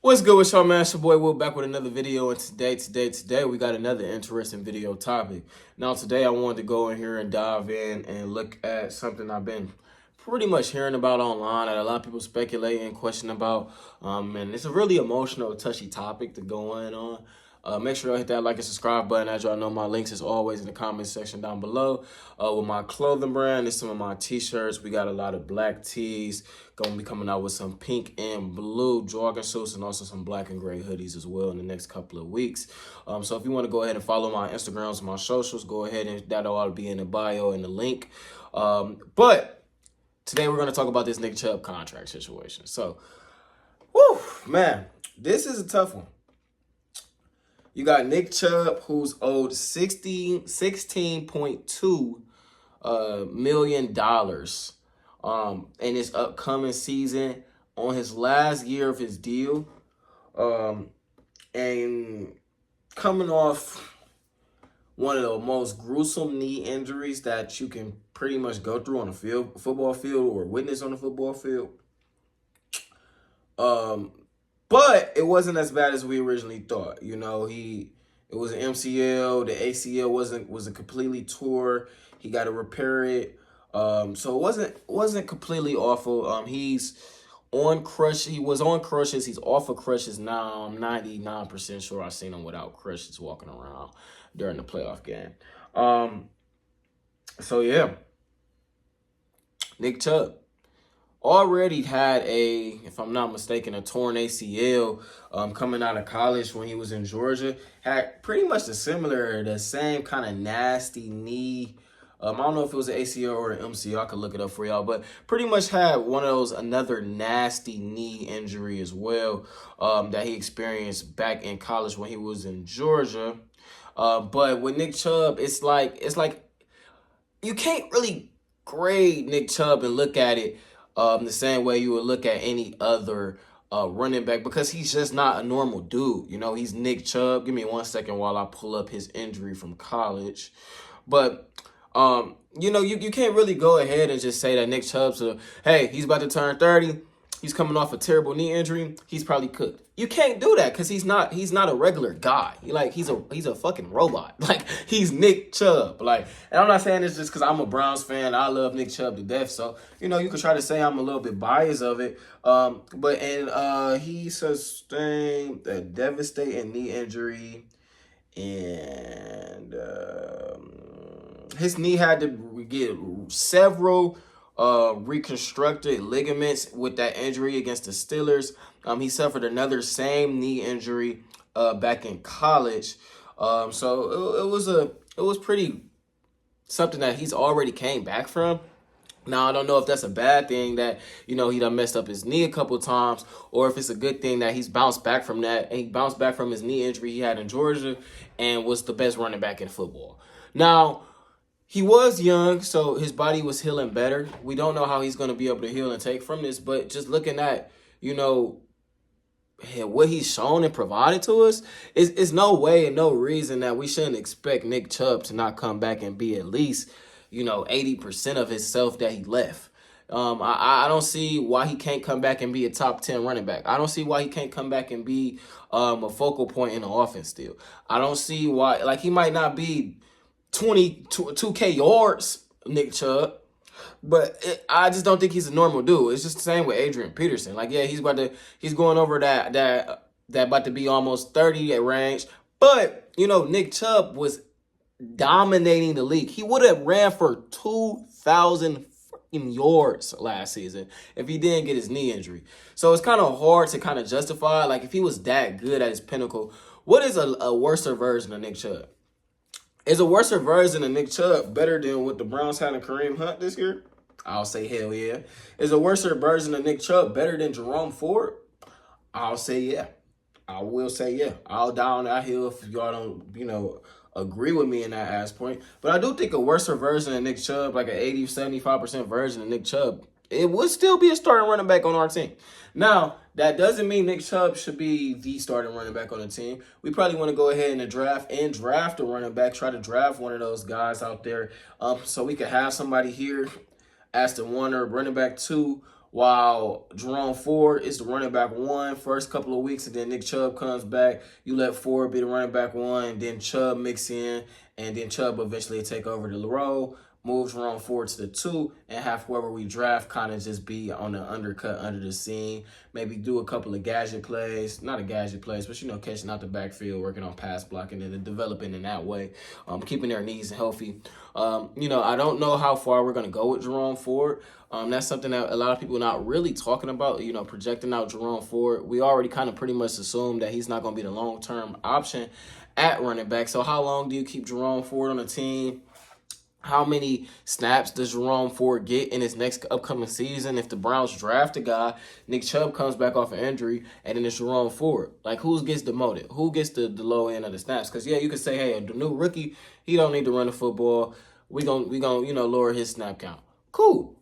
What's good with y'all, man? It's your boy Will back with another video, and today we got another interesting video topic. Now today I wanted to go in here and dive in and look at something I've been pretty much hearing about online that a lot of people speculate and question about. And it's a really emotional, touchy topic to go in on. Make sure y'all hit that like and subscribe button. As y'all know, my links is always in the comment section down below. With my clothing brand, there's some of my t-shirts. We got a lot of black tees. Gonna be coming out with some pink and blue jogging suits and also some black and gray hoodies as well in the next couple of weeks. So if you want to go ahead and follow my Instagrams, my socials, go ahead and that'll all be in the bio and the link. But today we're gonna talk about this Nick Chubb contract situation. So, whew, man, this is a tough one. You got Nick Chubb, who's owed $16.2 million in his upcoming season on his last year of his deal. And coming off one of the most gruesome knee injuries that you can pretty much go through on a football field or witness on a football field. But it wasn't as bad as we originally thought. You know, it was an MCL. The ACL wasn't completely tore. He got to repair it. So it wasn't completely awful. He's on crutch. He was on crutches. He's off of crutches now. I'm 99% sure I've seen him without crutches walking around during the playoff game. So yeah, Nick Chubb already had if I'm not mistaken, a torn ACL coming out of college when he was in Georgia. Had pretty much the same kind of nasty knee. I don't know if it was an ACL or an MCL. I could look it up for y'all, but pretty much had another nasty knee injury as well that he experienced back in college when he was in Georgia. But with Nick Chubb, it's like you can't really grade Nick Chubb and look at it the same way you would look at any other running back, because he's just not a normal dude. You know, he's Nick Chubb. Give me 1 second while I pull up his injury from college. But, you know, you can't really go ahead and just say that Nick Chubb's hey, he's about to turn 30. He's coming off a terrible knee injury. He's probably cooked. You can't do that because he's not a regular guy. He's a fucking robot. Like, he's Nick Chubb. Like, and I'm not saying this just because I'm a Browns fan. I love Nick Chubb to death. So, you know, you could try to say I'm a little bit biased of it. He sustained a devastating knee injury, and his knee had to get several reconstructed ligaments with that injury against the Steelers. He suffered another same knee injury back in college. So it was pretty something that he's already came back from. Now, I don't know if that's a bad thing that, you know, he done messed up his knee a couple of times, or if it's a good thing that he's bounced back from that. And he bounced back from his knee injury he had in Georgia and was the best running back in football. Now, he was young, so his body was healing better. We don't know how he's going to be able to heal and take from this, but just looking at, you know, what he's shown and provided to us, is no way and no reason that we shouldn't expect Nick Chubb to not come back and be at least, you know, 80% of himself that he left. I don't see why he can't come back and be a top 10 running back. I don't see why he can't come back and be a focal point in the offense still. I don't see why, like, he might not be 2K yards, Nick Chubb, but I just don't think he's a normal dude. It's just the same with Adrian Peterson. Like, yeah, he's going over that about to be almost 30 at range. But, you know, Nick Chubb was dominating the league. He would have ran for 2,000 yards last season if he didn't get his knee injury. So it's kind of hard to kind of justify, like, if he was that good at his pinnacle, what is a worse version of Nick Chubb? Is a worse version of Nick Chubb better than what the Browns had in Kareem Hunt this year? I'll say hell yeah. Is a worse version of Nick Chubb better than Jerome Ford? I'll say yeah. I will say yeah. I'll die on that hill if y'all don't, you know, agree with me in that ass point. But I do think a worse version of Nick Chubb, like an 80, 75% version of Nick Chubb, it would still be a starting running back on our team. Now, that doesn't mean Nick Chubb should be the starting running back on the team. We probably want to go ahead in the draft and draft a running back, try to draft one of those guys out there so we could have somebody here as the one or running back 2 while Jerome Ford is the running back one first couple of weeks, and then Nick Chubb comes back. You let Ford be the running back one, and then Chubb mix in, and then Chubb eventually take over the role. Move Jerome Ford to the 2, and have whoever we draft kind of just be on the undercut under the scene. Maybe do a couple of gadget plays, not a gadget plays, but catching out the backfield, working on pass blocking and developing in that way, keeping their knees healthy. I don't know how far we're gonna go with Jerome Ford. That's something that a lot of people are not really talking about. Projecting out Jerome Ford, we already kind of pretty much assumed that he's not gonna be the long-term option at running back. So how long do you keep Jerome Ford on the team? How many snaps does Jerome Ford get in his next upcoming season? If the Browns draft a guy, Nick Chubb comes back off an injury, and then it's Jerome Ford. Like, who gets demoted? Who gets the low end of the snaps? Because, yeah, you could say, hey, the new rookie, he don't need to run the football. We gonna lower his snap count. Cool.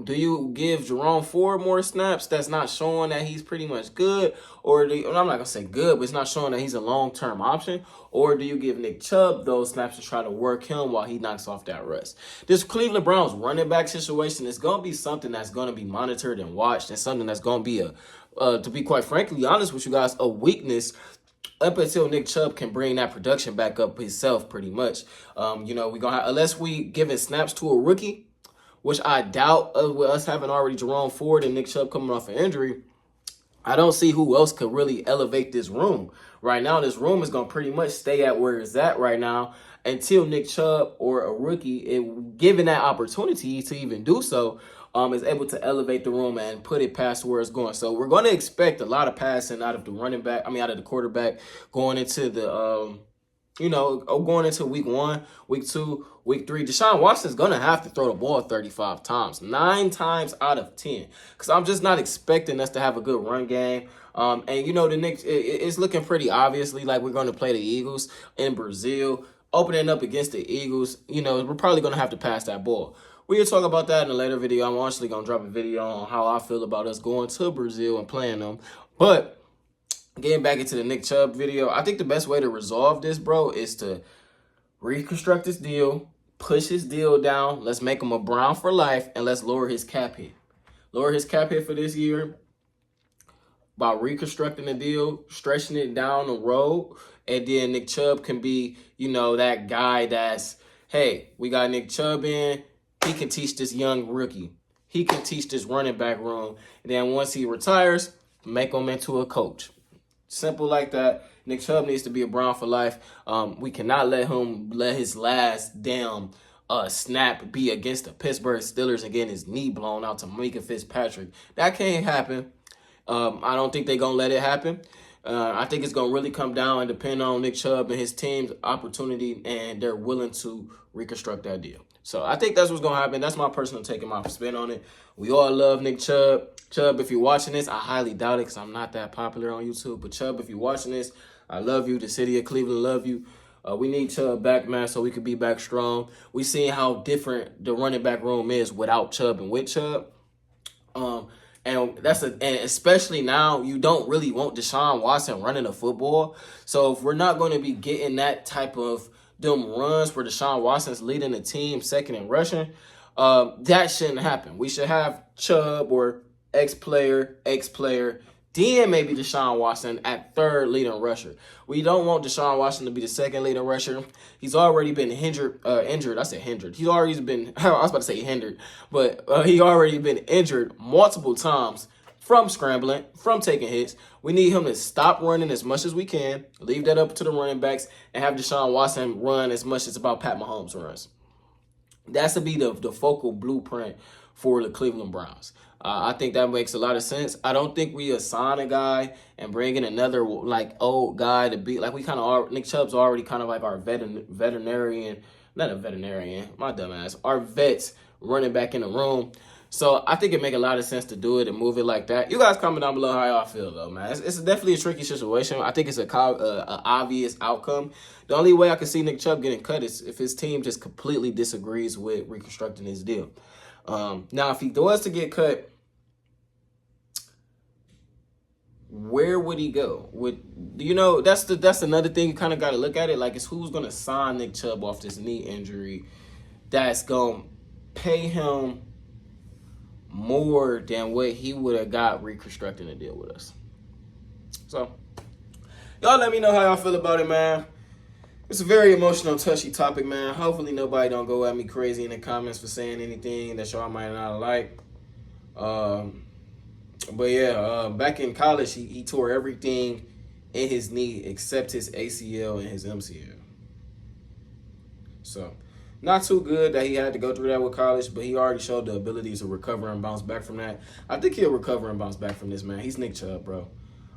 Do you give Jerome Ford more snaps that's not showing that he's pretty much good? Or I'm not going to say good, but it's not showing that he's a long-term option? Or do you give Nick Chubb those snaps to try to work him while he knocks off that rust? This Cleveland Browns running back situation is going to be something that's going to be monitored and watched, and something that's going to be, to be quite frankly honest with you guys, a weakness up until Nick Chubb can bring that production back up himself pretty much. We're going to have, unless we giving snaps to a rookie, which I doubt with us having already Jerome Ford and Nick Chubb coming off an injury, I don't see who else could really elevate this room. Right now, this room is going to pretty much stay at where it's at right now until Nick Chubb or a rookie, given that opportunity to even do so, is able to elevate the room and put it past where it's going. So we're going to expect a lot of passing out of the out of the quarterback going into the going into week 1, week 2, week 3, Deshaun Watson's going to have to throw the ball 35 times, 9 times out of 10. Because I'm just not expecting us to have a good run game. The Knicks, it's looking pretty obviously like we're going to play the Eagles in Brazil, opening up against the Eagles. We're probably going to have to pass that ball. We'll talk about that in a later video. I'm actually going to drop a video on how I feel about us going to Brazil and playing them. But getting back into the Nick Chubb video, I think the best way to resolve this, bro, is to reconstruct this deal, push his deal down. Let's make him a Brown for life, and let's lower his cap hit. Lower his cap hit for this year by reconstructing the deal, stretching it down the road, and then Nick Chubb can be, that guy that's, hey, we got Nick Chubb in. He can teach this young rookie. He can teach this running back room. And then once he retires, make him into a coach. Simple like that. Nick Chubb needs to be a Brown for life. We cannot let his last damn snap be against the Pittsburgh Steelers and getting his knee blown out to Micah Fitzpatrick. That can't happen. I don't think they're going to let it happen. I think it's going to really come down and depend on Nick Chubb and his team's opportunity, and they're willing to reconstruct that deal. So I think that's what's going to happen. That's my personal take and my spin on it. We all love Nick Chubb. Chubb, if you're watching this, I highly doubt it because I'm not that popular on YouTube. But Chubb, if you're watching this, I love you. The city of Cleveland love you. We need Chubb back, man, so we could be back strong. We seen how different the running back room is without Chubb and with Chubb. And especially now, you don't really want Deshaun Watson running the football. So if we're not going to be getting that type of them runs where Deshaun Watson's leading the team second in rushing, that shouldn't happen. We should have Chubb or X-player, then maybe Deshaun Watson at third leading rusher. We don't want Deshaun Watson to be the second leading rusher. He's already been injured. I said hindered. He's already been, I was about to say hindered, but he already been injured multiple times from scrambling, from taking hits. We need him to stop running as much as we can, leave that up to the running backs, and have Deshaun Watson run as much as about Pat Mahomes runs. That's to be the focal blueprint for the Cleveland Browns. I think that makes a lot of sense. I don't think we assign a guy and bring in another old guy to be we kind of are. Nick Chubb's already kind of like our veterinarian, not a veterinarian, my dumb ass, our vets running back in the room. So I think it make a lot of sense to do it and move it like that. You guys comment down below how y'all feel though, man. It's definitely a tricky situation. I think it's a obvious outcome. The only way I can see Nick Chubb getting cut is if his team just completely disagrees with reconstructing his deal. Now, if he was to get cut, where would he go? That's another thing you kind of got to look at it. It's who's going to sign Nick Chubb off this knee injury that's going to pay him more than what he would have got reconstructing the deal with us. So, y'all let me know how y'all feel about it, man. It's a very emotional, touchy topic, man. Hopefully nobody don't go at me crazy in the comments for saying anything that y'all might not like. But yeah, back in college, he tore everything in his knee except his ACL and his MCL. So, not too good that he had to go through that with college, but he already showed the ability to recover and bounce back from that. I think he'll recover and bounce back from this, man. He's Nick Chubb, bro.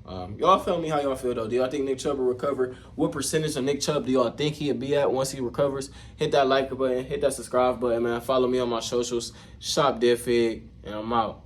Y'all tell me how y'all feel, though. Do y'all think Nick Chubb will recover? What percentage of Nick Chubb do y'all think he'll be at once he recovers? Hit that like button. Hit that subscribe button, man. Follow me on my socials. Shop Dead Fig, and I'm out.